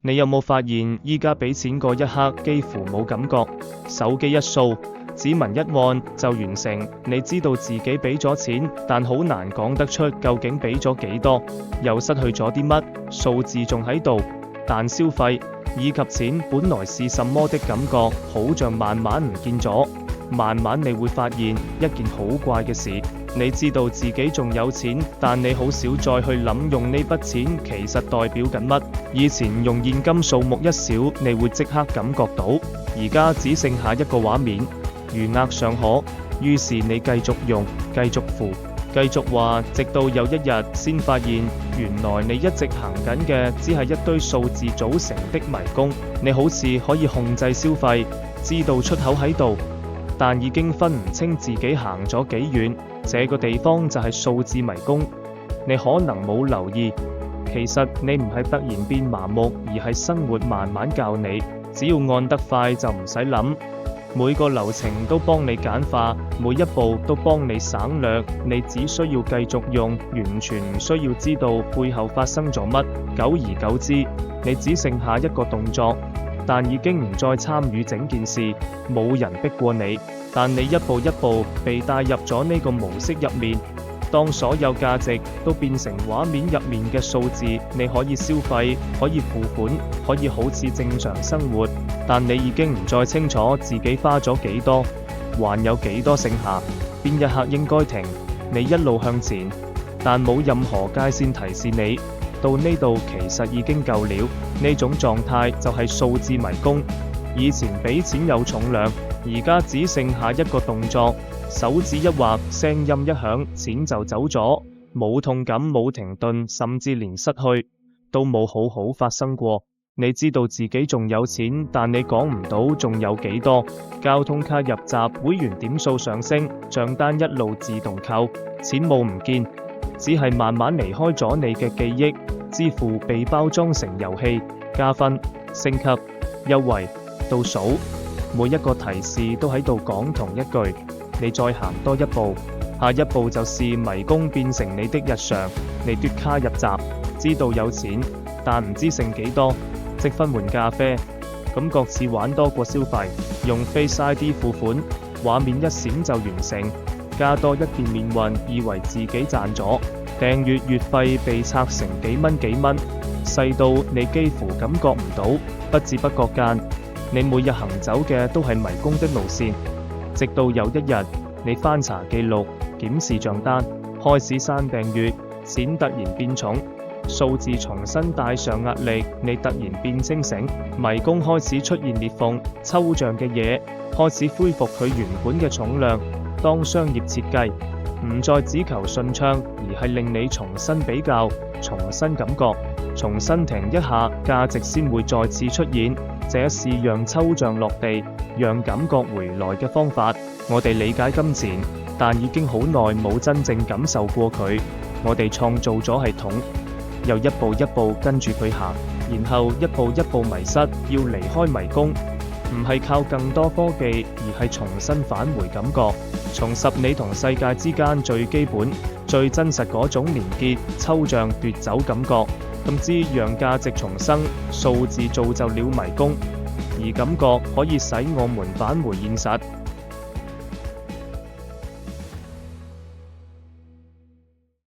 你有冇發現依家俾錢嗰一刻幾乎冇感覺？手機一掃，指紋一按就完成。你知道自己俾咗錢，但好難講得出究竟俾咗幾多，又失去咗啲乜。數字仲喺度，但消費以及錢本來是什麼的感覺，好像慢慢唔見咗。慢慢你會發現一件好怪嘅事，你知道自己仲有錢，但你好少再去諗用呢筆錢其實代表緊乜。以前用現金數目一少，你會即刻感覺到，而家只剩下一個畫面，餘額尚可，於是你繼續用，繼續付，繼續話，直到有一日先發現，原來你一直行緊嘅只係一堆數字組成的迷宮。你好似可以控制消費，知道出口喺度，但已經分唔清自己行咗幾遠。這個地方就係數字迷宮。你可能冇留意，其實你唔係突然變麻木，而係生活慢慢教你。只要按得快就唔使諗，每個流程都幫你簡化，每一步都幫你省略。你只需要繼續用，完全唔需要知道背後發生咗乜。久而久之，你只剩下一個動作，但已經唔再參與整件事。冇人逼過你，但你一步一步被帶入咗呢個模式入面。當所有價值都變成畫面入面嘅數字，你可以消費，可以付款，可以好似正常生活，但你已經唔再清楚自己花咗幾多，還有幾多剩下，邊一刻應該停。你一路向前，但冇任何界線提示你，到呢度其實已經夠了。呢種狀態就係數字迷宮。以前俾錢有重量，而家只剩下一個動作，手指一劃，聲音一響，錢就走咗，冇痛感，冇停頓，甚至連失去都冇好好發生過。你知道自己仲有錢，但你講唔到仲有幾多。交通卡入閘，會員點數上升，賬單一路自動扣，錢冇唔見，只係慢慢離開咗你嘅記憶。支付被包裝成遊戲，加分、升級、優惠、倒數，每一個提示都喺度講同一句。你再行多一步，下一步就是迷宮變成你的日常。你嘟卡入閘，知道有錢，但唔知剩幾多。積分換咖啡，感覺似玩多過消費。用 Face ID 付款，畫面一閃就完成。加多一件面運，以為自己賺咗。訂閱月費被拆成幾蚊幾蚊，細到你幾乎感覺唔到。不知不覺間，你每日行走嘅都係迷宮的路線。直到有一日，你翻查記錄，檢視賬單，開始刪訂閱，錢突然變重，數字重新帶上壓力，你突然變清醒，迷宮開始出現裂縫，抽象嘅嘢開始恢復佢原本嘅重量。當商業設計唔再只求順暢，而係令你重新比較，重新感覺，重新停一下，價值先會再次出現。這是讓抽象落地，讓感覺回來嘅方法。我哋理解金錢，但已經好耐冇真正感受過佢。我哋創造咗系統，又一步一步跟住佢行，然後一步一步迷失。要離開迷宮，唔係靠更多科技，而係重新返回感覺，重拾你同世界之間最基本、最真實嗰種連結。抽象奪走感覺，甚至讓價值重生。數字造就了迷宮，而感覺可以使我們返回現實。